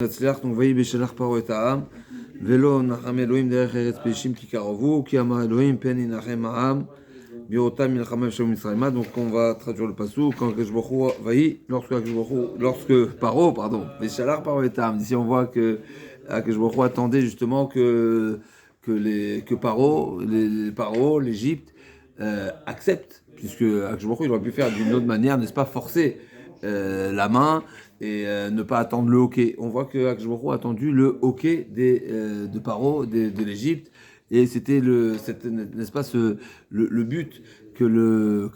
נצליח נובעי בשלח פרעה את העם ולא נחם אלוהים דרך ארץ פלישתים כי קרבו כי אמר אלוהים פן ינחם העם בראותם מלחמה ושלום מצרימה. Donc on va traduire le passou quand Akadosh Baruch Hu vaï lorsque Paro Beshalach Paro et Am, ici on voit que Akadosh Baruch Hu attendait justement que Paro l'Égypte accepte, puisque Akadosh Baruch Hu il aurait pu faire d'une autre manière, n'est-ce pas, forcer la main et ne pas attendre le hockey. On voit que Akadosh Baruch Hu a attendu le hockey de Paro, de l'Égypte, et c'était n'est-ce pas le but que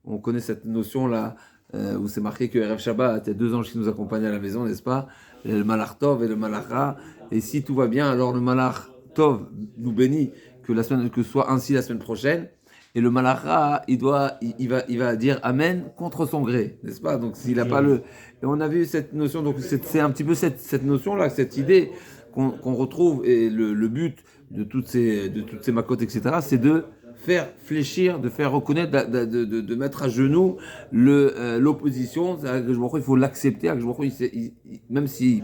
on connaît cette notion là où c'est marqué que Erev Shabbat, il y a deux anges qui nous accompagnent à la maison, n'est-ce pas, le Malach Tov et le Malach Ra, et si tout va bien, alors le Malach Tov nous bénit que ce soit ainsi la semaine prochaine. Et le Malachra, il va dire Amen contre son gré, n'est-ce pas? Donc s'il n'a pas le... Et on a vu cette notion, donc c'est un petit peu cette notion-là, cette idée qu'on retrouve, et le but de toutes ces makotes, etc., c'est de faire fléchir, de faire reconnaître, de mettre à genoux l'opposition. Il faut l'accepter, même si...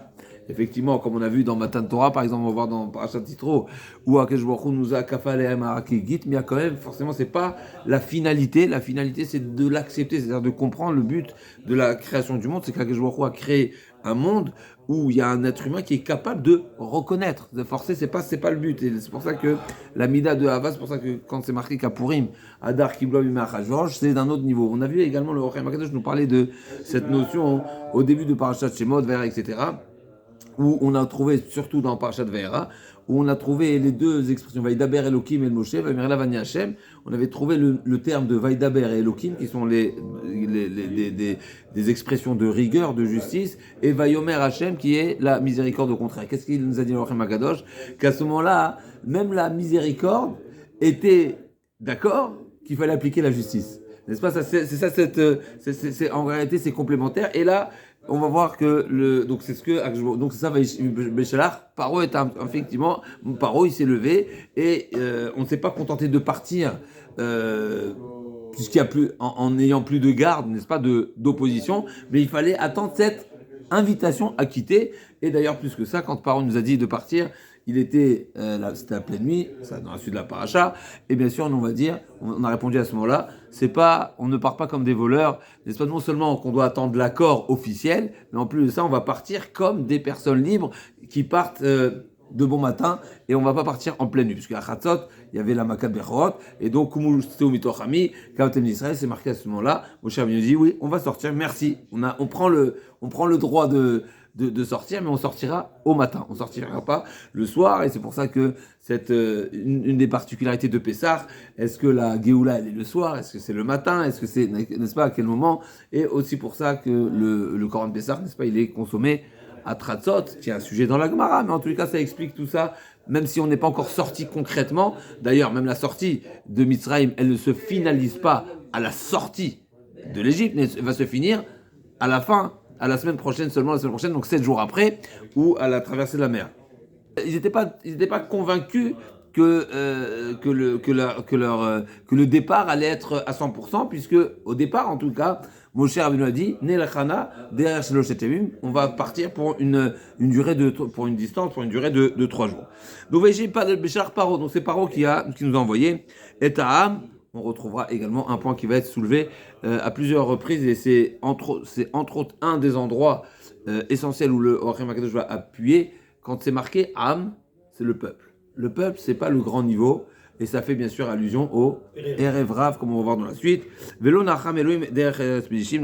Effectivement, comme on a vu dans Matan Torah, par exemple, on va voir dans Parashat Yitro, où Akadosh Baruch Hu nous a kafalé Git, mais il y a quand même, forcément, c'est pas la finalité. La finalité, c'est de l'accepter, c'est-à-dire de comprendre le but de la création du monde. C'est qu'Akadosh Baruch Hu a créé un monde où il y a un être humain qui est capable de reconnaître, de forcer, c'est pas le but. Et c'est pour ça que la Mida de Hava, c'est pour ça que quand c'est marqué qu'Apurim, Adar Kiblo Mimachajorj, c'est d'un autre niveau. On a vu également le Rochaim Akadosh nous parler de cette notion au début de Parashat Shemot, etc., où on a trouvé, surtout dans Parashat Ve'era, où on a trouvé les deux expressions, Vaïdaber Elohim et Moshe, Vaïmerla Vani Hashem. On avait trouvé le terme de Vaïdaber et Elohim, qui sont des expressions de rigueur, de justice, et Vaïomer Hashem, qui est la miséricorde au contraire. Qu'est-ce qu'il nous a dit le Rochem Akadosh? Qu'à ce moment-là, même la miséricorde était d'accord qu'il fallait appliquer la justice. N'est-ce pas? En réalité, c'est complémentaire. Et là, on va voir que donc c'est ça Béchalach, Paro est effectivement, Paro il s'est levé et on ne s'est pas contenté de partir puisqu'il y a plus en n'ayant plus de garde, n'est-ce pas, d'opposition, mais il fallait attendre cette invitation à quitter. Et d'ailleurs plus que ça, quand Paro nous a dit de partir, c'était la pleine nuit, ça dans la suite de la paracha, et bien sûr, on a répondu à ce moment-là, on ne part pas comme des voleurs, n'est-ce pas, non seulement qu'on doit attendre l'accord officiel, mais en plus de ça, on va partir comme des personnes libres qui partent de bon matin, et on ne va pas partir en pleine nuit, puisque à Chatzot, il y avait la Makat Bechorot, et donc, Kumul Steu Mitochami, Kavatem d'Israël, c'est marqué à ce moment-là, Moshe Rabbeinu dit, oui, on va sortir, merci, on prend le droit de sortir, mais on sortira au matin. On sortira pas le soir, et c'est pour ça que une des particularités de Pessah, est-ce que la Géoula elle est le soir, est-ce que c'est le matin, est-ce que c'est, n'est-ce pas, à quel moment, et aussi pour ça que le Coran de Pessah, n'est-ce pas, il est consommé à Tratzot, qui est un sujet dans la Gemara, mais en tous les cas ça explique tout ça, même si on n'est pas encore sorti concrètement. D'ailleurs, même la sortie de Mitzrayim, elle ne se finalise pas à la sortie de l'Égypte, mais elle va se finir à la fin, à la semaine prochaine, seulement la semaine prochaine, donc 7 jours après, ou à la traversée de la mer. Ils n'étaient pas convaincus que le départ allait être à 100%, puisque au départ, en tout cas, Moshe Rabbeinu a dit, Nelachana, derrière Shlosh Temim, on va partir pour une durée pour une durée de 3 jours. Donc, voyez, pas de Béchar Paro, donc c'est Paro qui nous a envoyé, et Ta'am. On retrouvera également un point qui va être soulevé à plusieurs reprises, et c'est entre autres un des endroits essentiels où le Rochem Akadosh va appuyer. Quand c'est marqué Am, c'est le peuple. Le peuple, c'est pas le grand niveau, et ça fait bien sûr allusion au Erev Rav, comme on va voir dans la suite. Velo Nacham Elohim derech Spedishim,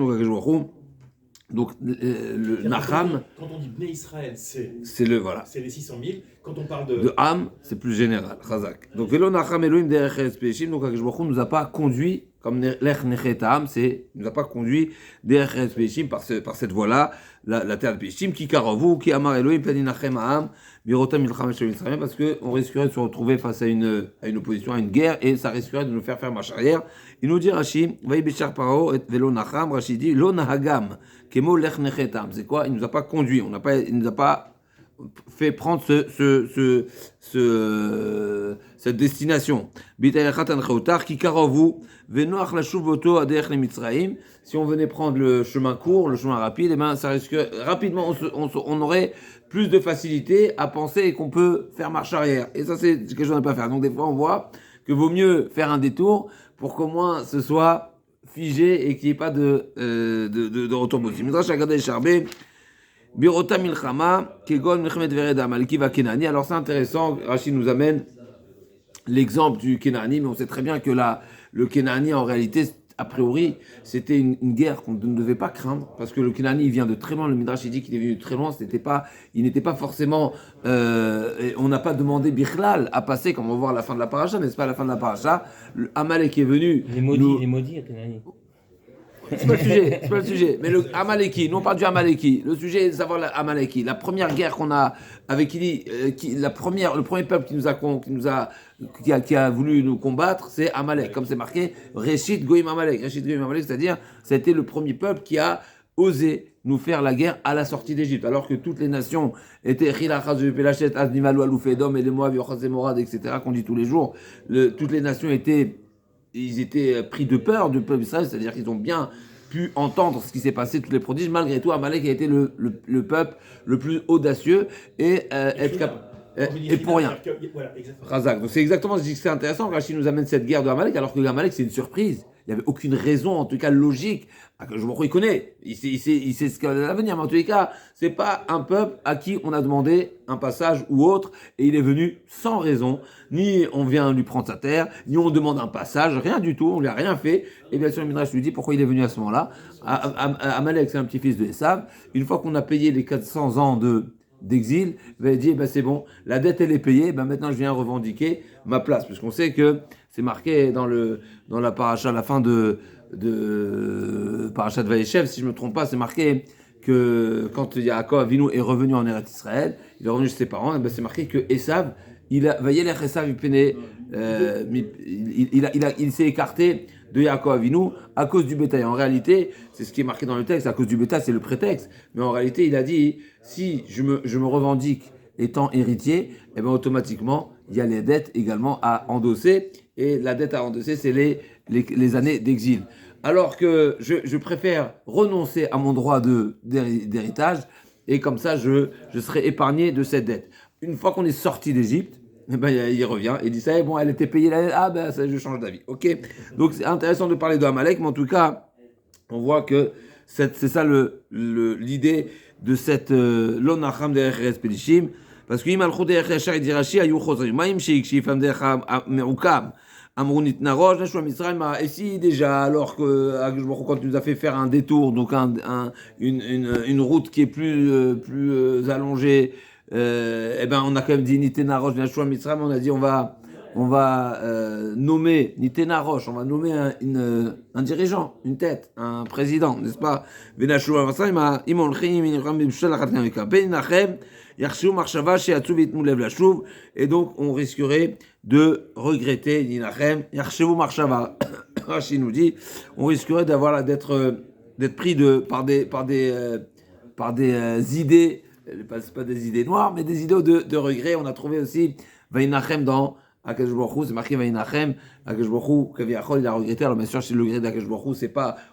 donc le Nacham. Quand on dit Bnei Israël, c'est les 600 000. Quand on parle de Am, c'est plus général, Chazak. Donc Velo Nacham Elohim derech Spedishim, donc Akadosh Baruch Hu nous a pas conduit comme Lech Nechet Am, nous a pas conduit derech Spedishim par cette voie-là, la terre de Peshtim, qui karavu, qui amar Elohim peninachem Am, birotam milcham shel Mitzrayim, parce que on risquerait de se retrouver face à une opposition, à une guerre, et ça risquerait de nous faire marche arrière. Il nous dit Rashi, vaï bechar paro et velo nacham, Rashi dit lo nahagam kemo lech nechet am. C'est quoi? Il nous a pas conduit, fait prendre cette destination. Si on venait prendre le chemin court, le chemin rapide, eh ben, ça risque rapidement, on aurait plus de facilité à penser qu'on peut faire marche arrière. Et ça, c'est quelque chose à ne pas faire. Donc, des fois, on voit que vaut mieux faire un détour pour qu'au moins ce soit figé et qu'il n'y ait pas de retour possible. Birota Milchama, Kegon Mechmet Vereda, Malki va Kenani. Alors c'est intéressant, Rachid nous amène l'exemple du Kenani, mais on sait très bien que le Kenani, en réalité, a priori, c'était une guerre qu'on ne devait pas craindre, parce que le Kenani, il vient de très loin, le Midrash, il dit qu'il est venu de très loin, il n'était pas forcément, on n'a pas demandé Bichlal à passer, comme on va voir à la fin de la paracha, n'est-ce pas, à la fin de la paracha, Amalek est venu. Les maudits, le Kenani. C'est pas le sujet. Mais le Amaleki, nous on parle du Amaleki. Le sujet est de savoir l'Amaleki. La première guerre qu'on a avec le premier peuple qui a voulu nous combattre, c'est Amalek. Comme c'est marqué, Reshit Goïm Amalek. Reshit Goïm Amalek, c'est-à-dire, c'était le premier peuple qui a osé nous faire la guerre à la sortie d'Égypte. Alors que toutes les nations étaient Chilachaz, Pelachet, Aznimalu, Aloufedom, et les Moab, Yochaz et Morad, etc., qu'on dit tous les jours. Toutes les nations étaient pris de peur du peuple d'Israël, c'est-à-dire qu'ils ont bien pu entendre ce qui s'est passé, tous les prodiges. Malgré tout, Amalek a été le peuple le plus audacieux et être capable. Et pour rien. Voilà, exactement. Razak. Donc c'est exactement ce que je dis que c'est intéressant. Rachid nous amène cette guerre de Amalek, alors que Amalek c'est une surprise. Il n'y avait aucune raison, en tout cas logique. Il connaît, il sait ce qu'elle va venir, mais en tous les cas, c'est pas un peuple à qui on a demandé un passage ou autre, et il est venu sans raison. Ni on vient lui prendre sa terre, ni on demande un passage, rien du tout, on lui a rien fait. Et bien sûr, le Midrash lui dit pourquoi il est venu à ce moment-là. Amalek, c'est un petit-fils de Esav. Une fois qu'on a payé les 400 ans d'exil, il va dire bon, la dette elle est payée, maintenant je viens revendiquer ma place, puisqu'on sait que c'est marqué dans la paracha, à la fin de Parashat Vayeshev, si je ne me trompe pas, c'est marqué que quand Yaakov Avinu est revenu en Eretz Israël, il est revenu chez ses parents, c'est marqué que Esav, il s'est écarté de Yaakov Avinu à cause du bétail. En réalité, c'est ce qui est marqué dans le texte, à cause du bétail, c'est le prétexte. Mais en réalité, il a dit, si je me revendique étant héritier, automatiquement, il y a les dettes également à endosser. Et la dette à endosser, c'est les années d'exil. Alors que je préfère renoncer à mon droit d'héritage, et comme ça, je serai épargné de cette dette. Une fois qu'on est sorti d'Égypte, il revient et dit ça, elle était payée l'année, ça, je change d'avis. Ok. Donc c'est intéressant de parler de Amalek, mais en tout cas, on voit que c'est ça l'idée de cette l'onacham derech eretz pelishim, parce que imalchut derech yashar dit Rashi ayu chozrim maim sheikshifam derech meukam amrou nitna rosh nashua mitzrayim. Et si déjà, alors que quand tu nous as fait faire un détour, donc une route qui est plus allongée, on a quand même dit Nitena Rosh, Nashua Mitzrayim, on a dit on va nommer Nitena Rosh, on va nommer un dirigeant, une tête, un président, n'est-ce pas? Venashua Mitzrayim, Imolchim, Inram Bimshel Achatkan Meka, Benachem, Yarshu Marshava, Sheatsu Vitnu Lev Lashuv, et donc on risquerait de regretter Ninachem, Yarshu Marshava. Rachid nous dit, on risquerait d'être pris par des idées. C'est pas des idées noires, mais des idées de regret. On a trouvé aussi Vainachem dans Akadosh Baruch Hu, c'est marqué Vainachem, Akadosh Baruch Hu, Kaviachol, il a regretté. Alors bien sûr, c'est le regret d'Akadosh Baruch Hu,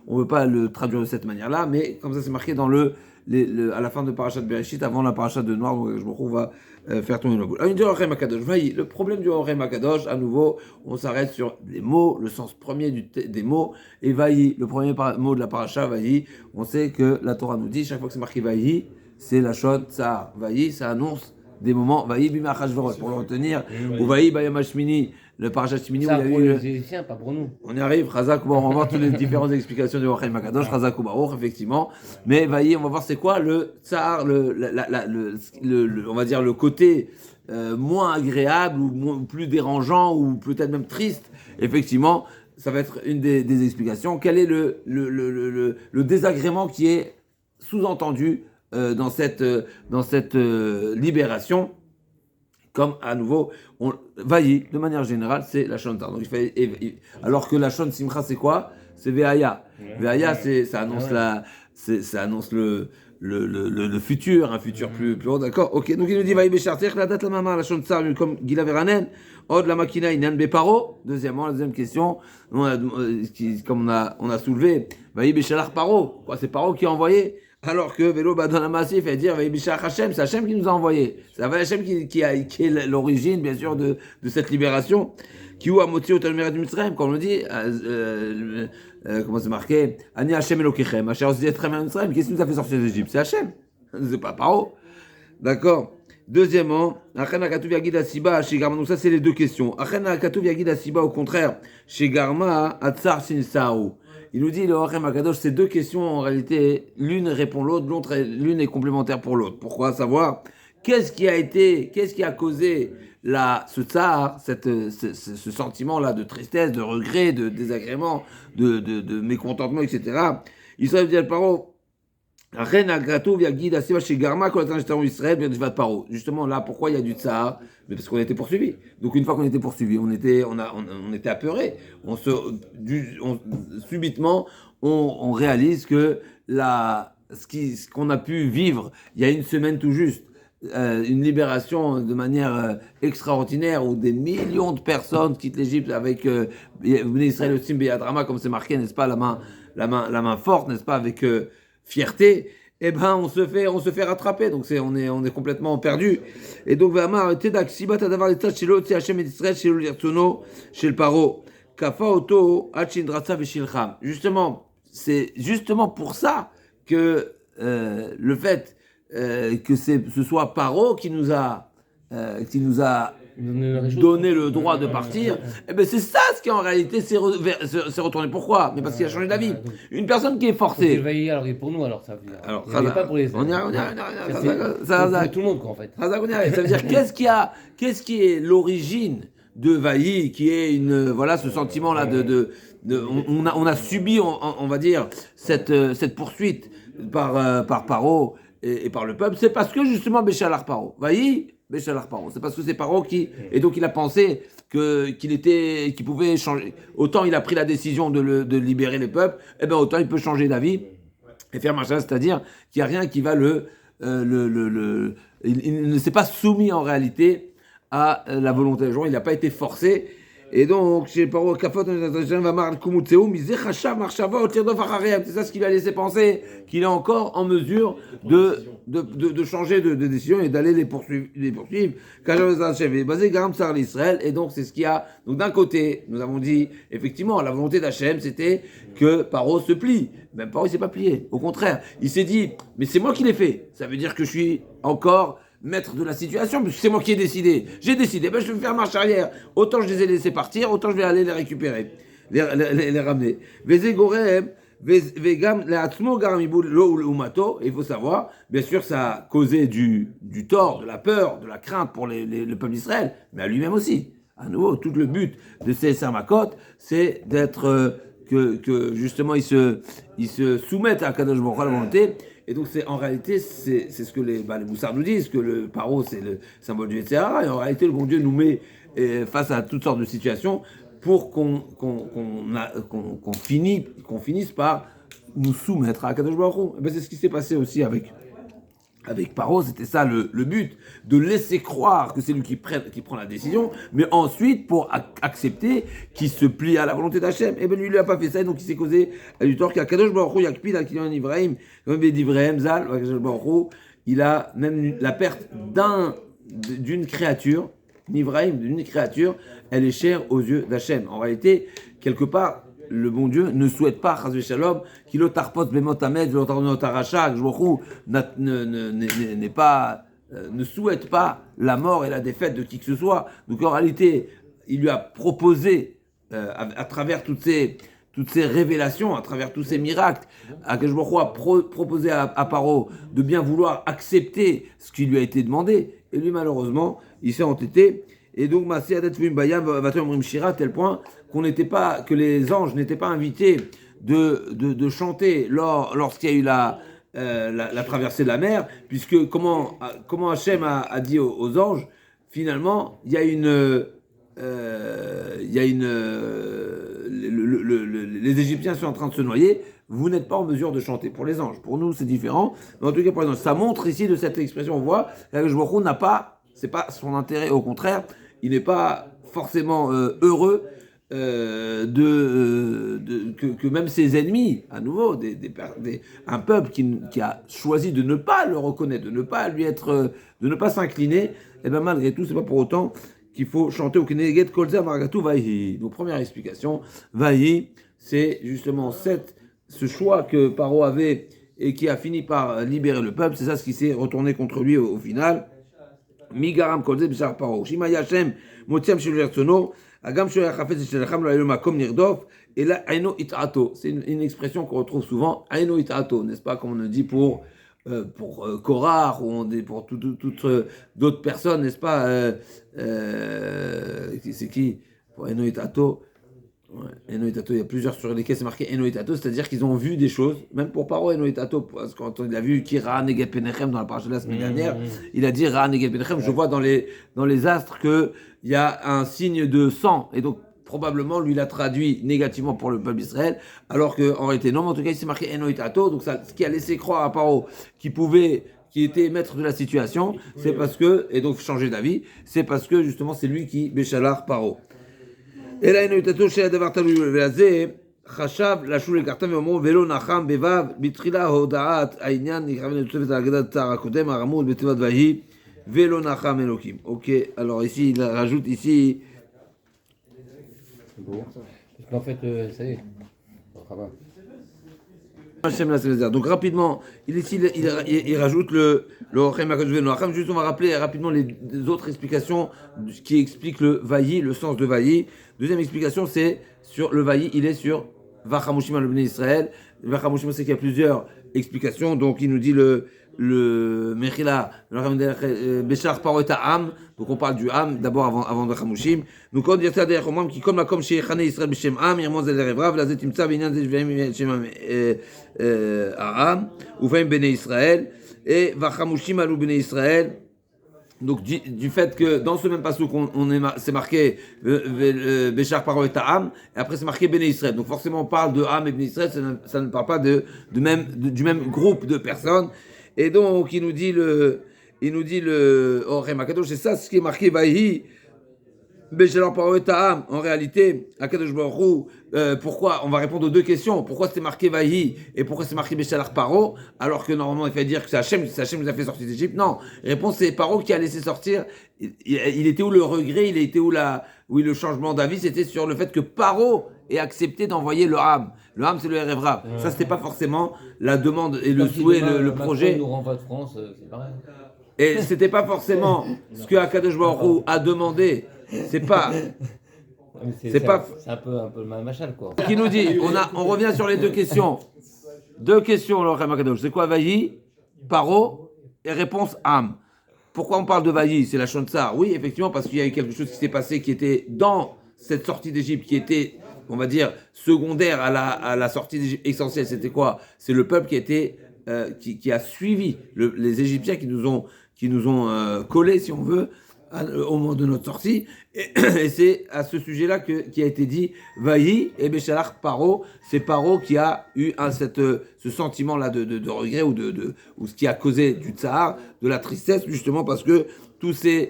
on ne veut pas le traduire de cette manière-là, mais comme ça c'est marqué dans à la fin de Parashat Bereshit, avant la Parashat de Noir, donc Akadosh Baruch Hu va faire tomber le boule. Le problème du Orem Akadosh, à nouveau, on s'arrête sur les mots, le sens premier des mots, et Vaï, le premier mot de la Parasha, Vaï, on sait que la Torah nous dit, chaque fois que c'est marqué Vaï, c'est la chose, ça, Vaï, ça annonce des moments, Vaï, Bima Chashverot, pour le retenir, ou Vaï, Bayamashmini, le Parashat Shmini, où il y a eu. Les Égyptiens, pas pour nous. On y arrive, Chazak, on va voir toutes les différentes explications du Orem Akadosh, Chazak ou Baruch, effectivement, mais Vaï, on va voir c'est quoi le tsar, on va dire le côté moins agréable, ou plus dérangeant, ou peut-être même triste, effectivement, ça va être une des explications. Quel est le désagrément qui est sous-entendu dans cette libération, comme à nouveau, Vaï, de manière générale, c'est la Shon Tar. Donc alors que la Shon Simcha, c'est quoi? C'est Veaya. Veaya, ça annonce ça annonce le futur, un futur plus haut, d'accord? Ok, donc il nous dit, Vaï Béchartech, la date la maman, la chontsar, comme Gila Veranen, Od la makina, Inan Beparo. Deuxièmement, la deuxième question, comme on a soulevé, Vaï Béchalach Paro, quoi, c'est Paro qui a envoyé, alors que Vélo Badon Amassif fait dire, Vaï Béchalach Hachem, c'est Hachem qui nous a envoyé. C'est Hachem qui est l'origine, bien sûr, de cette libération. Qui ou a motivé au Talmud du Mitzrayim, comme on le dit, comment c'est marqué, Ani Hachem Elokechem, Hachem aussi est très bien Mitzrayim, qu'est-ce qui nous a fait sortir d'Égypte? C'est Hachem, c'est pas Paro. D'accord. Deuxièmement, Achen Akatu Yagid Asiba chez Garma, donc ça c'est les deux questions. Achen Akatu Yagid Asiba, au contraire, chez Garma, Atzar Sinsao. Il nous dit, le Hachem Akadosh, ces deux questions, en réalité, l'une répond l'autre, l'une est complémentaire pour l'autre. Pourquoi? Savoir, qu'est-ce qui a causé ce tsar, ce sentiment-là de tristesse, de regret, de désagrément, de mécontentement, etc. Il serait dit à Paro, justement là, pourquoi il y a du tsar? Mais parce qu'on était poursuivi. Donc une fois qu'on était poursuivi, on était apeuré. Subitement, on réalise que ce qu'on a pu vivre il y a une semaine tout juste, une libération de manière extraordinaire où des millions de personnes quittent l'Égypte avec Israël aussi Beyadrama, comme c'est marqué, n'est-ce pas, la main forte, n'est-ce pas, avec fierté. Eh ben on se fait rattraper, donc on est complètement perdu. Et donc chez le paro kafa auto achindrasa veshilcham. C'est justement pour ça que le fait que ce soit Paro qui nous a donné le droit de partir, eh ben c'est ça ce qui en réalité s'est retourné. Pourquoi? Mais parce qu'il a changé d'avis. Une personne qui est forcée. Alors il est pour nous, alors ça veut dire. Alors, pas pour les. on y arrive. Ça tout le monde quoi en fait. Ça veut dire qu'est-ce qui est l'origine de Vaï, qui est ce sentiment là on a subi, on va dire cette poursuite par Paro et par le peuple. C'est parce que justement Béchalar Paro, Vaï Béchalar Paro, c'est parce que c'est Paro et donc il a pensé qu'il pouvait changer. Autant il a pris la décision de libérer les peuples, et ben autant il peut changer d'avis et faire machin, c'est-à-dire qu'il n'y a rien qui va il ne s'est pas soumis en réalité à la volonté des gens, il n'a pas été forcé. Et donc, chez Paro Kafot, c'est ça ce qui lui a laissé penser qu'il est encore en mesure de changer de décision et d'aller les poursuivre. Et donc, c'est ce qu'il y a. Donc, d'un côté, nous avons dit, effectivement, la volonté d'Hachem, c'était que Paro se plie. Même Paro, il ne s'est pas plié. Au contraire, il s'est dit, mais c'est moi qui l'ai fait. Ça veut dire que je suis encore maître de la situation, parce que c'est moi qui ai décidé. J'ai décidé, je vais faire marche arrière. Autant je les ai laissés partir, autant je vais aller les récupérer, les ramener. Il faut savoir, bien sûr, ça a causé du tort, de la peur, de la crainte pour le peuple d'Israël, mais à lui-même aussi. À nouveau, tout le but de ces Sermakot, c'est d'être que justement ils se soumettent à Kadosh Baruch Hu, à la volonté. Et donc, en réalité, c'est ce que les Moussards nous disent, que le paro, c'est le symbole du Yetzirah. Et en réalité, le bon Dieu nous met face à toutes sortes de situations pour qu'on finisse par nous soumettre à Kadosh Baruch Hu. Et ben, c'est ce qui s'est passé aussi avec Paro, c'était ça le but, de laisser croire que c'est lui qui prend la décision, mais ensuite pour accepter qu'il se plie à la volonté d'Hachem. Et bien lui, il n'a pas fait ça, et donc il s'est causé du tort qu'à Kadosh Baruch Hu, Yakpid, Al-Kilyan Ibrahim, Zal, Kadosh Baruch Hu, il a même la perte d'une créature, d'une créature, elle est chère aux yeux d'Hachem. En réalité, quelque part, le bon Dieu ne souhaite pas, Chas v'Shalom, qu'il otarpot bemotamed, l'otarnotarachak, ne souhaite pas la mort et la défaite de qui que ce soit. Donc en réalité, il lui a proposé, à travers toutes ces révélations, à travers tous ces miracles, Akadosh Baruch Hu a proposé à Paro de bien vouloir accepter ce qui lui a été demandé. Et lui, malheureusement, il s'est entêté. Et donc, à tel point que les anges n'étaient pas invités de chanter lorsqu'il y a eu la traversée de la mer, puisque comment Hachem a dit aux anges, finalement, il y a il y a les Égyptiens sont en train de se noyer, vous n'êtes pas en mesure de chanter. Pour les anges, pour nous c'est différent, mais en tout cas pour les anges, ça montre ici de cette expression, on voit que Baruch n'a pas, c'est pas son intérêt, au contraire, il n'est pas forcément heureux que même ses ennemis, à nouveau, un peuple qui a choisi de ne pas le reconnaître, de ne pas lui être, de ne pas s'incliner, et bien malgré tout, c'est pas pour autant qu'il faut chanter au Keneget Kolzer Margatou Vahi. Donc première explication, Vahi, c'est justement ce choix que Paro avait et qui a fini par libérer le peuple, c'est ça ce qui s'est retourné contre lui au final. Migaram Kolzer Bishar Paro. Shima Yashem Motiam Shilvertsono. Agam Shoya Chafetz Shelecham Lo Makom Nirdof. Et là, Aino Itato. C'est une expression qu'on retrouve souvent. Aino Itato, n'est-ce pas, comme on le dit pour Korach ou pour toutes d'autres personnes, n'est-ce pas c'est qui pour Eno Itato, Eno Itato, il y a plusieurs sur lesquels c'est marqué Eno Itato, c'est-à-dire qu'ils ont vu des choses, même pour Paro Eno Itato, parce que quand il a vu Kira Neget Penechem dans la paracha de la semaine dernière, il a dit Ra Neget Penechem, je vois dans les astres qu'il y a un signe de sang, et donc probablement, lui, il a traduit négativement pour le peuple d'Israël, alors qu'en réalité, non, mais en tout cas, il s'est marqué Eno Itato, donc ça, ce qui a laissé croire à Paro qui était maître de la situation, c'est parce que, et donc changer d'avis, c'est parce que, justement, c'est lui qui béchalar Paro. Et là, Eno Itato, chez Adavar Talou Velazé, Chachav, la choule kartam, au mot, Velo Nacham, Bevav, Bitrila, Hodaat, Aïnian, Nikraven, Tsevet, Agadat, Tarakotem, Aramoud, Betevat Vahi, Velo Nacham, Elokim. Ok, alors ici, il rajoute ici, Bon. En fait, ça y est. Donc rapidement, il rajoute le juste on va rappeler rapidement les autres explications qui expliquent le vailli, le sens de vailli. Deuxième explication, c'est sur le vailli, il est sur Vachamushima le Bnei Israël. Vachamushima, c'est qu'il y a plusieurs explications. Donc il nous dit le Mechila, Béchar Parota Am, donc on parle du Am d'abord avant de Chamushim. Donc on dit ça derrière Omam qui comme la comme chez Chane Israël Bishem Am, Yermon Zel Revrav, la Zetimtsa Binyan Zevim Shem Am, Ufaim Bene Israël et Vachamushim Alou Bene Israël. Donc du fait que dans ce même passage c'est marqué Béchar Parota Am et après c'est marqué Bene Israël. Donc forcément on parle de Am et Bene Israël, ça ne parle pas du même groupe de personnes. Et donc, il nous dit le Orem Akadosh, c'est ça ce qui est marqué Vahi, Béchalar Paro Ta'am. En réalité, Akadosh Baruch Hu, pourquoi, on va répondre aux deux questions. Pourquoi c'était marqué Vahi et pourquoi c'est marqué Béchalar Paro, alors que normalement il fait dire que c'est Hachem nous a fait sortir d'Égypte. Non, réponse c'est Paro qui a laissé sortir. Il était où le regret, il était où le changement d'avis, c'était sur le fait que Paro ait accepté d'envoyer le Ham. Le Ham, c'est le Erevrav. Ça, c'était pas forcément la demande et le souhait, le projet. Nous renvoie de France, c'est pareil. Et c'était pas forcément ce que Akadosh Baruch Hu a demandé. C'est pas. C'est un peu le machal, quoi. Qui nous dit, on revient sur les deux questions. Deux questions, le Orem Akadosh. C'est quoi Vahi, Paro et réponse Ham. Pourquoi on parle de Vahi? C'est la Shontsar. Oui, effectivement, parce qu'il y a eu quelque chose qui s'est passé qui était dans cette sortie d'Égypte, qui était, on va dire, secondaire à la sortie d'Égypte. Essentielle, c'était quoi? C'est le peuple qui a suivi les Égyptiens qui nous ont collés, si on veut, au moment de notre sortie. Et c'est à ce sujet-là qui a été dit Vahi et Béchalach Paro. C'est Paro qui a eu ce sentiment-là de regret ou ce qui a causé du tsar, de la tristesse, justement parce que ce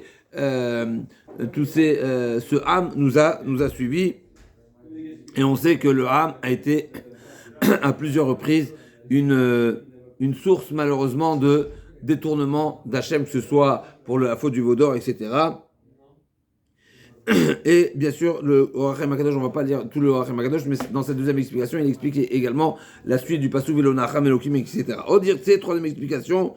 Ham nous a suivis. Et on sait que le Ham a été à plusieurs reprises une source malheureusement de détournement d'Hachem, que ce soit pour la faute du veau d'or, etc. Et bien sûr, le Orachem Akadosh, on ne va pas lire tout le Orachem Akadosh, mais dans cette deuxième explication, il explique également la suite du Pasuk Velonacham Elokim, etc. Troisième explication,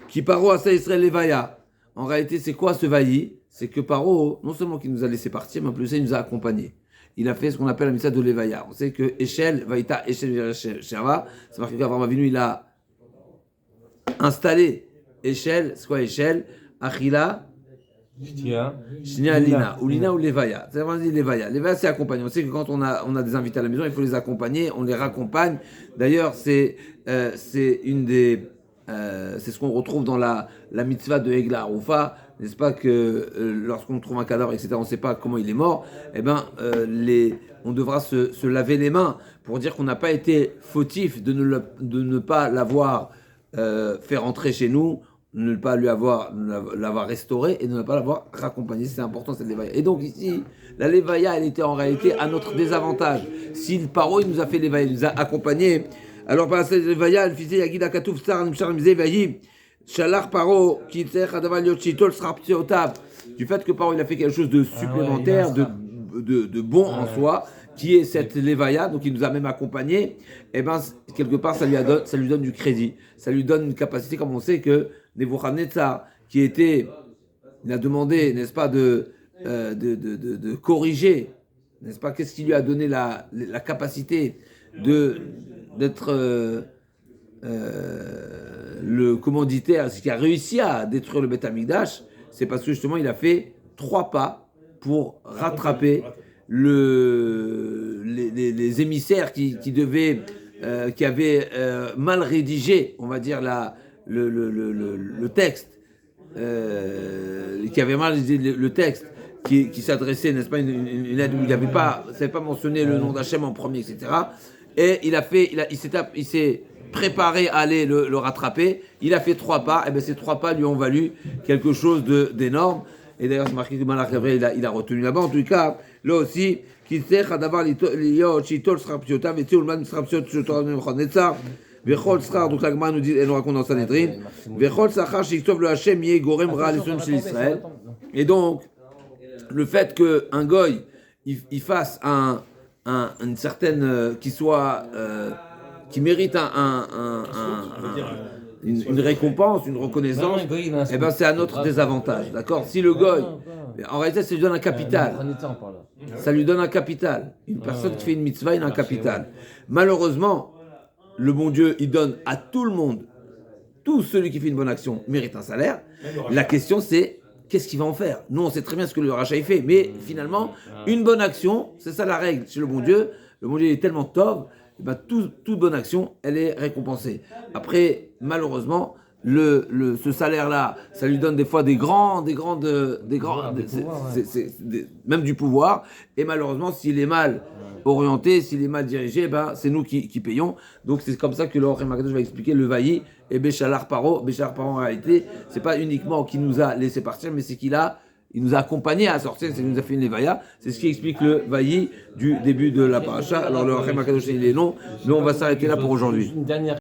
qui Paro Asa Israël Levaya. En réalité, c'est quoi ce vailli? C'est que Paro, non seulement qu'il nous a laissé partir, mais en plus, il nous a accompagnés. Il a fait ce qu'on appelle la mitzvah de Levaya. On sait que Eshel, Vaïta, Eshel, Sheva, c'est marqué qu'Avraham Avinu, il a installé Eshel, c'est quoi Eshel? Achila, Shnia, Lina, ou Lina ou Levaya. C'est vraiment dit Levaya. Levaya, c'est accompagner. On sait que quand on a des invités à la maison, il faut les accompagner, on les raccompagne. D'ailleurs, c'est une des c'est ce qu'on retrouve dans la mitzvah de Egla Arufa, n'est-ce pas, que lorsqu'on trouve un cadavre, etc., on ne sait pas comment il est mort, eh ben, on devra se laver les mains pour dire qu'on n'a pas été fautif de ne pas l'avoir fait rentrer chez nous, de ne pas l'avoir restauré et de ne pas l'avoir raccompagné. C'est important, cette lévaïa. Et donc ici, la lévaïa, elle était en réalité à notre désavantage. Si le paro, il nous a fait lévaïa, il nous a accompagnés, alors par cette lévaïa, le fils de Yagid Akatouf, Sar, Nimshar, Mizé, Vayi, Shalach Paro, qui tzech Adaval Yochitol, Sraptiotav, du fait que Paro, il a fait quelque chose de supplémentaire, de bon en soi, qui est cette lévaïa, donc il nous a même accompagnés, et ben quelque part ça lui donne du crédit, ça lui donne une capacité, comme on sait que Nebuchadnezzar, il a demandé, n'est-ce pas, de corriger, n'est-ce pas, qu'est-ce qui lui a donné la capacité d'être le commanditaire, ce qui a réussi à détruire le Beth Amikdash, c'est parce que justement il a fait 3 pas pour rattraper les émissaires qui avaient mal rédigé, on va dire, le texte, qui avait mal rédigé le texte, qui s'adressait, n'est-ce pas, une aide où il n'avait pas mentionné le nom d'Hachem en premier, etc. Et il s'est préparé à aller le rattraper. Il a fait 3 pas, et bien ces 3 pas lui ont valu quelque chose d'énorme. Et d'ailleurs, c'est marqué que Malach Gabriel, il a retenu là-bas. En tout cas, là aussi, qui sait, Khadavar, Lio, Chitol, Srapsiota, Vété, Ulman, Srapsiot, Chotor, Nebuchadnezzar, Vechol, Srar, donc la Gemara nous dit, elle nous raconte dans Sanhedrin, Vechol, Sachar, Shiktov, le Hachem, Yé, Gorem, Ra, Leson, chez Israël. Et donc, le fait qu'un goy, il fasse une certaine, qui mérite une récompense, une reconnaissance, eh ben c'est à notre désavantage, d'accord? Si le goy, en réalité, ça lui donne un capital. Ça lui donne un capital. Une personne qui fait une mitzvah, il a un capital. Malheureusement, le bon Dieu, il donne à tout le monde, tout celui qui fait une bonne action mérite un salaire. La question, c'est qu'est-ce qu'il va en faire? Nous, on sait très bien ce que le rachat fait, mais finalement, une bonne action, c'est ça la règle chez le bon Dieu. Le bon Dieu est tellement tov, ben, toute bonne action, elle est récompensée. Après, malheureusement, ce salaire-là, ça lui donne des fois même du pouvoir. Et malheureusement, s'il est mal orienté, s'il est mal dirigé, ben, c'est nous qui payons. Donc c'est comme ça que le Orem Akadosh va expliquer le Vaï et Béchalar Paro. Béchalar Paro, en réalité, c'est pas uniquement qu'il nous a laissé partir, mais c'est il nous a accompagnés à sortir, c'est qu'il nous a fait une lévaïa. C'est ce qui explique le Vaï du début de la paracha. Alors le Orem Akadosh, il est long, mais on va s'arrêter là pour aujourd'hui.